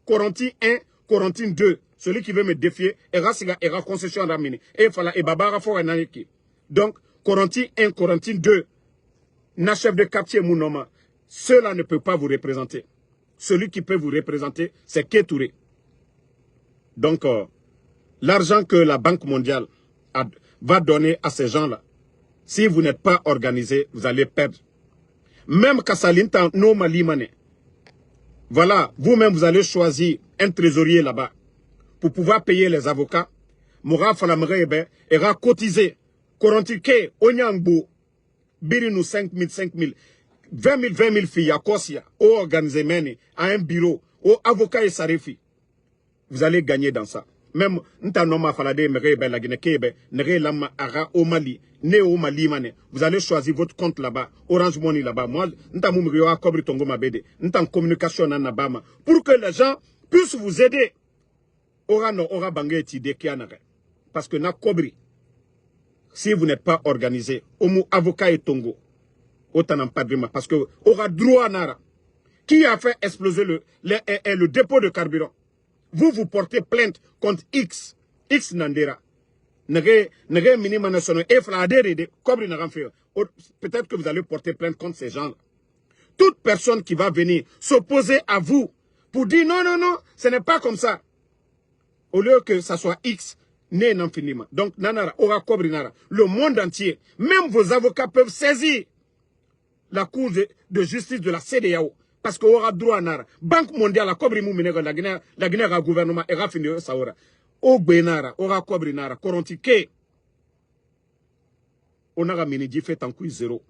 Corentin 1, Corentin 2. Celui qui veut me défier, era concession ramini. Et fala et babara fo enaneki. Donc, Corentin 1, Corentin 2. Na chef de quartier mounoma. Cela ne peut pas vous représenter. Celui qui peut vous représenter, c'est Kétouré. Donc, l'argent que la Banque mondiale va donner à ces gens-là, si vous n'êtes pas organisé, vous allez perdre. Même Kassalintan no Malimane. Voilà, vous-même, vous allez choisir un trésorier là-bas pour pouvoir payer les avocats. Moura Falamrebe ira cotiser. Korantike, Onyangbo, Birinu 5 000, 20 000 filles à Kosia, au organisé meni, à un bureau, au avocat et Sarefi. Vous allez gagner dans ça. Même, Ntanoma Falade, Merebe, la Guinée-Kebe, Nere Lama, Ara, au Mali, Né au Mali, Mane. Vous allez choisir votre compte là-bas, Orange Money là-bas. Moi, Ntamum Rio, Kobri Tongo Mabede, Ntan communication Nanabama, pour que les gens puissent vous aider. Ora Bangé Tide Kianare. Parce que na Kobri, si vous n'êtes pas organisé, Omu avocat et Tongo, autant en padrima, parce que aura droit Nara. Qui a fait exploser le dépôt de carburant? Vous portez plainte contre X Nandera. Peut-être que vous allez porter plainte contre ces gens-là. Toute personne qui va venir s'opposer à vous pour dire non, non, non, ce n'est pas comme ça. Au lieu que ça soit X, né non finiment. Donc, Nanara, Ora Kobrinara, le monde entier, même vos avocats peuvent saisir la Cour de justice de la CEDEAO. Parce qu'on aura droit à Nara. Banque mondiale, la Kobri Mouminega, la Guinée a gouvernement, et Rafini Saora. Au Benara, aura Kobri Nara, Korontike. On a Minidi fait en couille zéro.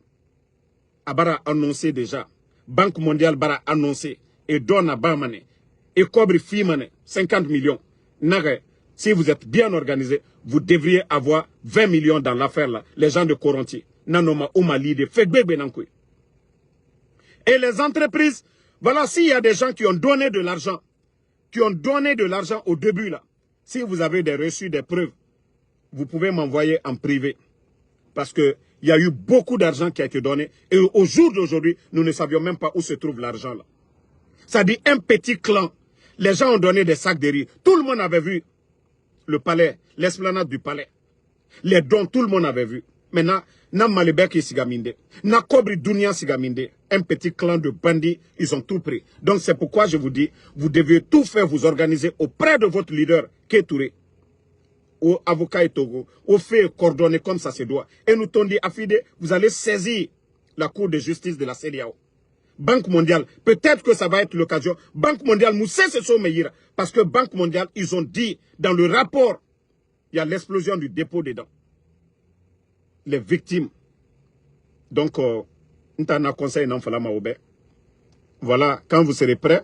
Abara annoncé déjà. Banque mondiale bara annoncé. Et donne à Bamane. Et Kobri Fimane, 50 millions. Nara, si vous êtes bien organisé, vous devriez avoir 20 millions dans l'affaire là. Les gens de Koronti. Nanoma, Omali, de Fekbe Benankouy. Et les entreprises, voilà, s'il y a des gens qui ont donné de l'argent, au début là, si vous avez des reçus, des preuves, vous pouvez m'envoyer en privé. Parce qu'il y a eu beaucoup d'argent qui a été donné. Et au jour d'aujourd'hui, nous ne savions même pas où se trouve l'argent là. Ça dit un petit clan. Les gens ont donné des sacs de riz. Tout le monde avait vu le palais, l'esplanade du palais. Les dons, tout le monde avait vu. Maintenant, na Malibeki Sigaminde, na Kobri Dunia Sigaminde, un petit clan de bandits, ils ont tout pris. Donc c'est pourquoi je vous dis, vous devez tout faire, vous organiser auprès de votre leader, Kétouré, au avocat et Togo, au fait coordonner comme ça se doit. Et nous t'ont dit, Afide, vous allez saisir la Cour de justice de la CEDEAO. Banque mondiale, peut-être que ça va être l'occasion. Banque mondiale, nous cessons meilleur. Parce que Banque mondiale, ils ont dit, dans le rapport, il y a l'explosion du dépôt dedans. Les victimes. Donc, voilà, quand vous serez prêts,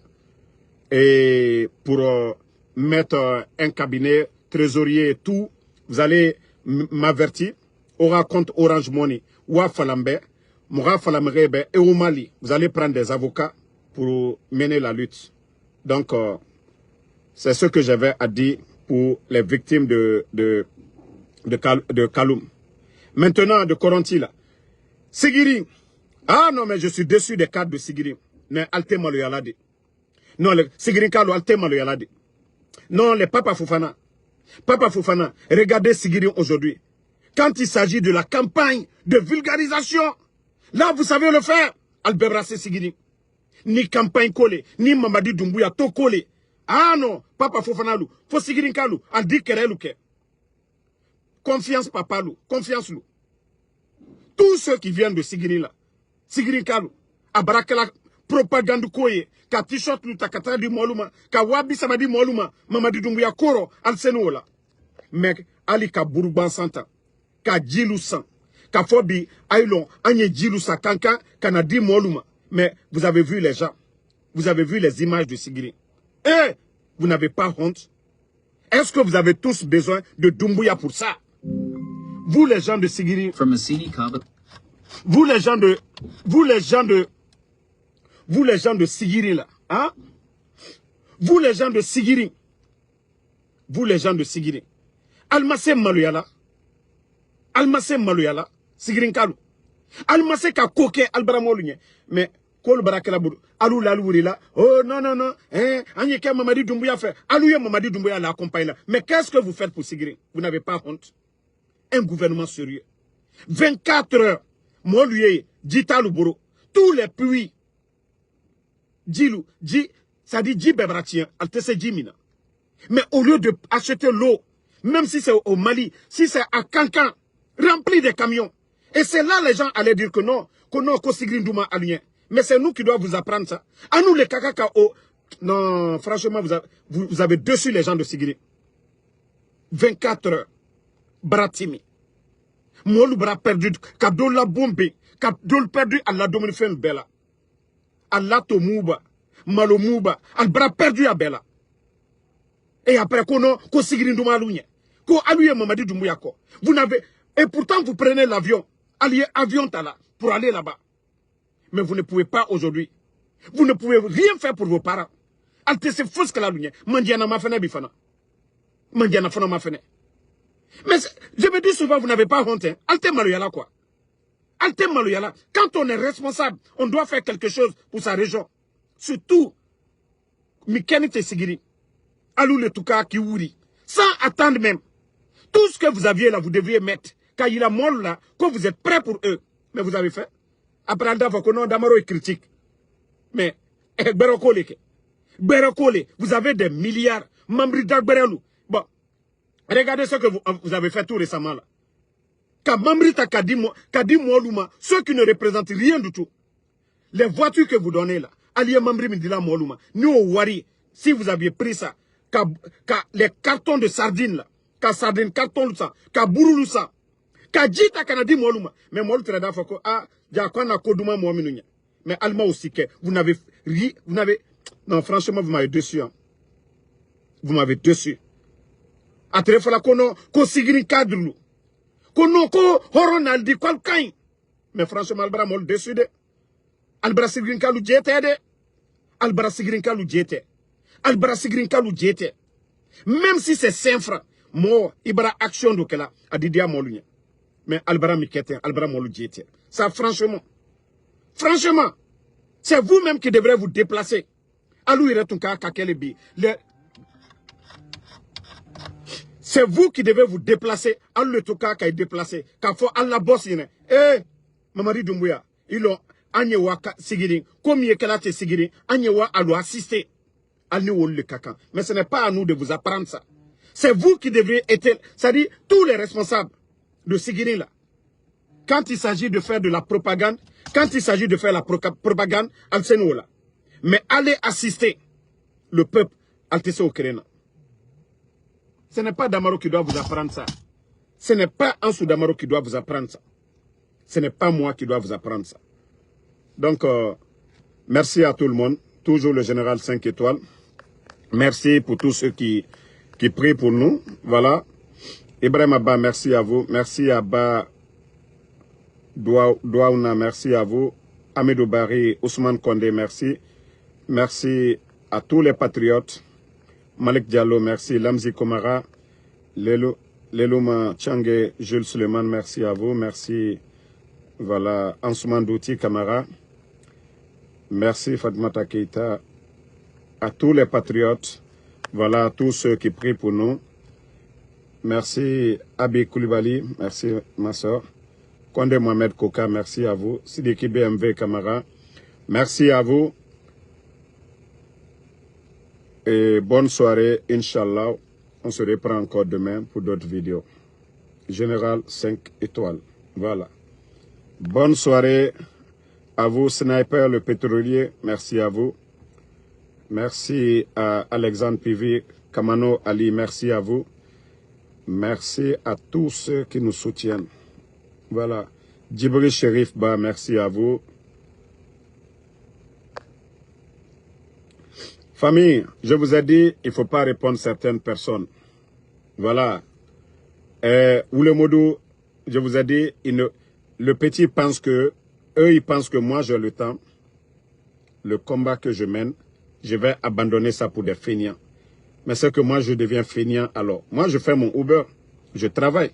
et pour mettre un cabinet, trésorier et tout, vous allez m'avertir, aura compte Orange Money, ou à Falambe, Moura Falamrebe et au Mali, vous allez prendre des avocats pour mener la lutte. Donc, c'est ce que j'avais à dire pour les victimes de Kaloum. Maintenant, de Koronti, là. Sigiri. Ah non, mais je suis déçu des cadres de Sigiri. Mais Altema le Yalade. Non, Sigiri Kalo, Altema le Yalade. Non, les Papa Fofana. Papa Fofana, regardez Sigiri aujourd'hui. Quand il s'agit de la campagne de vulgarisation, là, vous savez le faire. Albert Brassé Sigiri. Ni campagne collée, ni Mamadi Doumbouya to collé. Ah non, Papa Fofana lou. Faut Sigiri Kalo, al dit Kerelouke. Confiance Papa Lou, confiance Lou. Tous ceux qui viennent de Sigiri là, Sigiri Kalou, Abarakela propagande koye, ka t-shirt Lou takatra di moluma, ka wabi samadi moluma, Mamadi Doumbouya Koro, al senola. mais Ali ka Bourban Santa, ka Djilou San, ka Fobi, Aïlon, Agne Djilou Sa Kanka, Kanadi Molouma. Mais vous avez vu les gens, vous avez vu les images de Sigiri. Et vous n'avez pas honte? Est-ce que vous avez tous besoin de Doumbouya pour ça? Vous les gens de Sigiri, vous les gens de Sigiri là, hein? Vous les gens de Sigiri, Almase Malouyala, Sigirin Kalou, Almase ka koke Albaramolunye, mais Kol Barakelaboudou, Alou Lalouurila, oh non, Anyeke Mamadi Doumbouya fait, Alouye Mamadi Doumbouya l'accompagne là. Mais qu'est-ce que vous faites pour Sigiri? Vous n'avez pas honte? Un gouvernement sérieux. 24 heures, Moluye, Djita Louboro, tous les puits, ça dit Djibebratien, Altese Djimina. Mais au lieu de acheter l'eau, même si c'est au Mali, si c'est à Kankan, rempli de camions. Et c'est là les gens allaient dire que non, Sigiri Ndouma Alien. Mais c'est nous qui doivons vous apprendre ça. À nous les kakakao. Non, franchement, vous avez dessus les gens de Sigiri. 24 heures. Bratimi. Molu bra perdu. Kadola bombe. Kadol perdu à la Dominifen Bella. À la Tomouba. Malomouba. Al bra perdu à Bella. Et après, ko Sigiri Ndouma Alouye. Ko Alouye Mamadi Doumbouya ko. Vous n'avez. Et pourtant, vous prenez l'avion. Allié avion tala. Pour aller là-bas. Mais vous ne pouvez pas aujourd'hui. Vous ne pouvez rien faire pour vos parents. Alte se fous que la lumière. Mandiana ma fene bifana. Mandiana fana ma fene. Mais je me dis souvent, vous n'avez pas honte. Hein? Alte maloyala quoi. Alte maloyala. Quand on est responsable, on doit faire quelque chose pour sa région. Surtout, Mikeni Sigiri. Alou le Touka Kiwouri. Sans attendre même. Tout ce que vous aviez là, vous devriez mettre. Quand il a molle là, quand vous êtes prêts pour eux. Mais vous avez fait. Après, Damaro est critique. Mais, Berokole, vous avez des milliards. Mambrida Berelou. Bon, regardez ce que vous avez fait tout récemment là. Quand Mambrita Kadi Moualouma, ceux qui ne représentent rien du tout, les voitures que vous donnez là, Aliye Mamri Mindila Moualouma, nous au Wari, si vous aviez pris ça, les cartons de sardines là, sardines, carton ça, Bouroulou ça, Jita Kanadi Moualouma, mais moi le trada foko, Diakwana Kodouma Mouaminunya. Mais Alma aussi, vous n'avez non, franchement, vous m'avez déçu. Hein. Vous m'avez déçu. A téléphone, ko Sigiri Kadrou. Kono, ko Horonaldi, Kwalkain. Mais franchement, Albra mol déçu de. Albra Sigiri Kalou Djete de. Albra Sigiri Kalou Djete. Albra Sigiri Kalou Djete. Même si c'est 5 francs, moi, Ibra action de Kela, a Didia Molunya. Mais Albra Mikete, Albra Molou Djete. Ça, franchement, c'est vous-même qui devrez vous déplacer. C'est vous qui devez vous déplacer. Alou Touka qui est déplacé. Quand faut Allah boss, Mamadi Doumbouya, ils ont Agnewa Sigiri, comme Yekelate Sigiri, Agnewa alou assister. Alou le Kaka. Mais ce n'est pas à nous de vous apprendre ça. C'est vous qui devrez être, c'est-à-dire tous les responsables de Sigiri là. Quand il s'agit de faire de la propagande, quand il s'agit de faire la propagande, al-Senoula. Mais allez assister le peuple Altesse Okerena. Ce n'est pas Damaro qui doit vous apprendre ça. Ce n'est pas Ansou Damaro qui doit vous apprendre ça. Ce n'est pas moi qui dois vous apprendre ça. Donc, merci à tout le monde. Toujours le général 5 étoiles. Merci pour tous ceux qui prient pour nous. Voilà. Ibrahim Abba, merci à vous. Merci à Abba Douaouna, merci à vous. Amidou Bari, Ousmane Kondé, merci. Merci à tous les patriotes. Malik Diallo, merci. Lamzi Komara, Lelouma Tchangé, Jules Suleiman, merci à vous. Merci. Voilà, Ansouman Douti Kamara. Merci Fatmata Keita. À tous les patriotes. Voilà, à tous ceux qui prient pour nous. Merci Abi Koulibaly, merci ma soeur. Kondé Mohamed Koka, merci à vous. Sidiki BMV Kamara, merci à vous. Et bonne soirée, Inch'Allah. On se reprend encore demain pour d'autres vidéos. Général 5 étoiles. Voilà. Bonne soirée à vous, Sniper, le pétrolier. Merci à vous. Merci à Alexandre Pivi, Kamano Ali, merci à vous. Merci à tous ceux qui nous soutiennent. Voilà. Djibril Sherif Ba, merci à vous. Famille, je vous ai dit, il ne faut pas répondre à certaines personnes. Voilà. Oulemodo, je vous ai dit, le petit pense que, eux, ils pensent que moi, j'ai le temps. Le combat que je mène, je vais abandonner ça pour des feignants. Mais c'est que moi, je deviens feignant alors. Moi, je fais mon Uber, je travaille.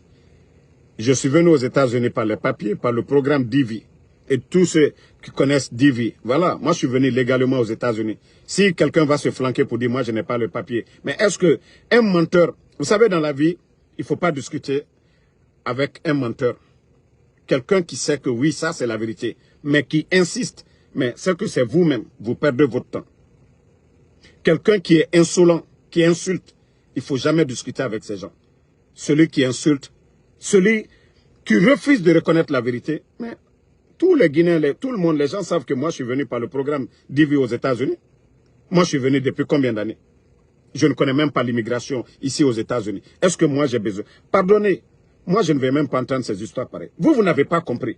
Je suis venu aux États-Unis par les papiers, par le programme Divi. Et tous ceux qui connaissent Divi, voilà, moi je suis venu légalement aux États-Unis. Si quelqu'un va se flanquer pour dire, moi je n'ai pas le papier. Mais est-ce que un menteur, vous savez dans la vie, il ne faut pas discuter avec un menteur. Quelqu'un qui sait que oui, ça c'est la vérité, mais qui insiste. Mais c'est que c'est vous-même, vous perdez votre temps. Quelqu'un qui est insolent, qui insulte, il ne faut jamais discuter avec ces gens. Celui qui insulte, celui qui refuse de reconnaître la vérité, mais tous les Guinéens, tout le monde, les gens savent que moi je suis venu par le programme Divi aux États-Unis. Moi je suis venu depuis combien d'années? Je ne connais même pas l'immigration ici aux États-Unis. Est-ce que moi j'ai besoin? Pardonnez, moi je ne vais même pas entendre ces histoires pareilles. Vous n'avez pas compris.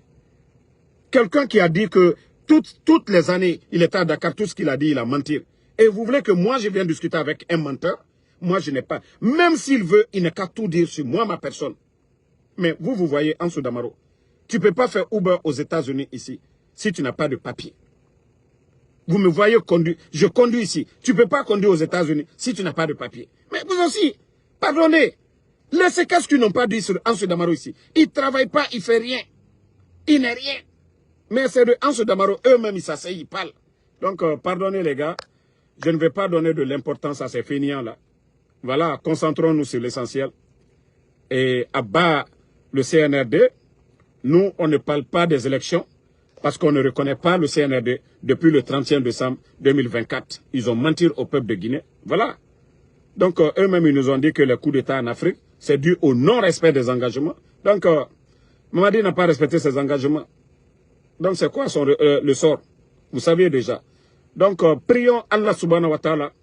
Quelqu'un qui a dit que toutes les années, il était à Dakar, tout ce qu'il a dit, il a menti. Et vous voulez que moi je vienne discuter avec un menteur? Moi je n'ai pas. Même s'il veut, il n'a qu'à tout dire sur moi, ma personne. Mais vous voyez, Ansou Damaro, tu ne peux pas faire Uber aux États-Unis ici si tu n'as pas de papier. Vous me voyez conduire, je conduis ici. Tu ne peux pas conduire aux États-Unis si tu n'as pas de papier. Mais vous aussi, pardonnez. Laissez qu'est-ce qu'ils n'ont pas dit sur Ansou Damaro ici. Il ne travaille pas, il ne fait rien. Il n'est rien. Mais c'est de Ansou Damaro, eux-mêmes, ils s'asseyent, ils parlent. Donc, pardonnez les gars, je ne vais pas donner de l'importance à ces fainéants-là. Voilà, concentrons-nous sur l'essentiel. Et à bas le CNRD, nous, on ne parle pas des élections parce qu'on ne reconnaît pas le CNRD depuis le 31 décembre 2024. Ils ont menti au peuple de Guinée. Voilà. Donc, eux-mêmes, ils nous ont dit que le coup d'État en Afrique, c'est dû au non-respect des engagements. Donc, Mamadi n'a pas respecté ses engagements. Donc, c'est quoi le sort? Vous saviez déjà. Donc, prions Allah subhanahu wa ta'ala.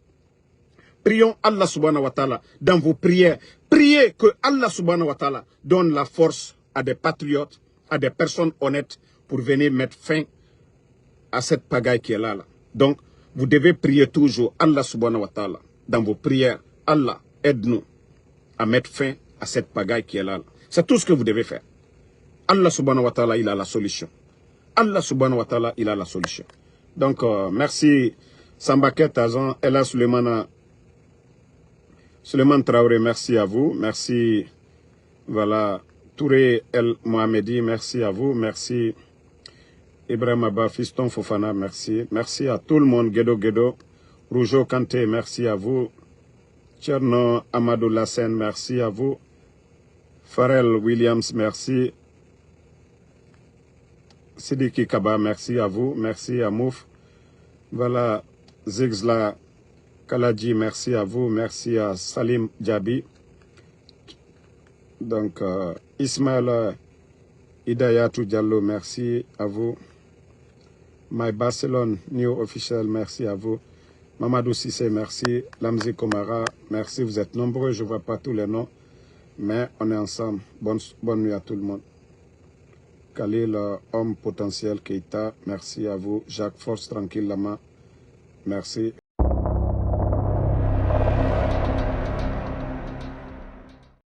Prions Allah subhanahu wa ta'ala dans vos prières. Priez que Allah subhanahu wa ta'ala donne la force à des patriotes, à des personnes honnêtes pour venir mettre fin à cette pagaille qui est là. Donc, vous devez prier toujours Allah subhanahu wa ta'ala dans vos prières. Allah, aide-nous à mettre fin à cette pagaille qui est là. C'est tout ce que vous devez faire. Allah subhanahu wa ta'ala, il a la solution. Allah subhanahu wa ta'ala, il a la solution. Donc, merci Sambaket Azan, Ella Suleimana. Suleiman Traoré, merci à vous. Merci, voilà, Touré El Mohamedi, merci à vous. Merci, Ibrahim Abba, Fiston Fofana, merci. Merci à tout le monde, Gedo, Roujo Kanté, merci à vous. Tcherno Amadou Lassen, merci à vous. Pharrell Williams, merci. Sidiki Kaba, merci à vous. Merci à Mouf. Voilà, Zigzla Kaladji, merci à vous. Merci à Salim Djabi. Donc, Ismaël Hidayatou Diallo, merci à vous. My Barcelone New Official, merci à vous. Mamadou Sissé, merci. Lamzi Komara, merci. Vous êtes nombreux, je ne vois pas tous les noms. Mais on est ensemble. Bonne nuit à tout le monde. Khalil, homme potentiel Keita, merci à vous. Jacques Force Tranquille Lama, merci.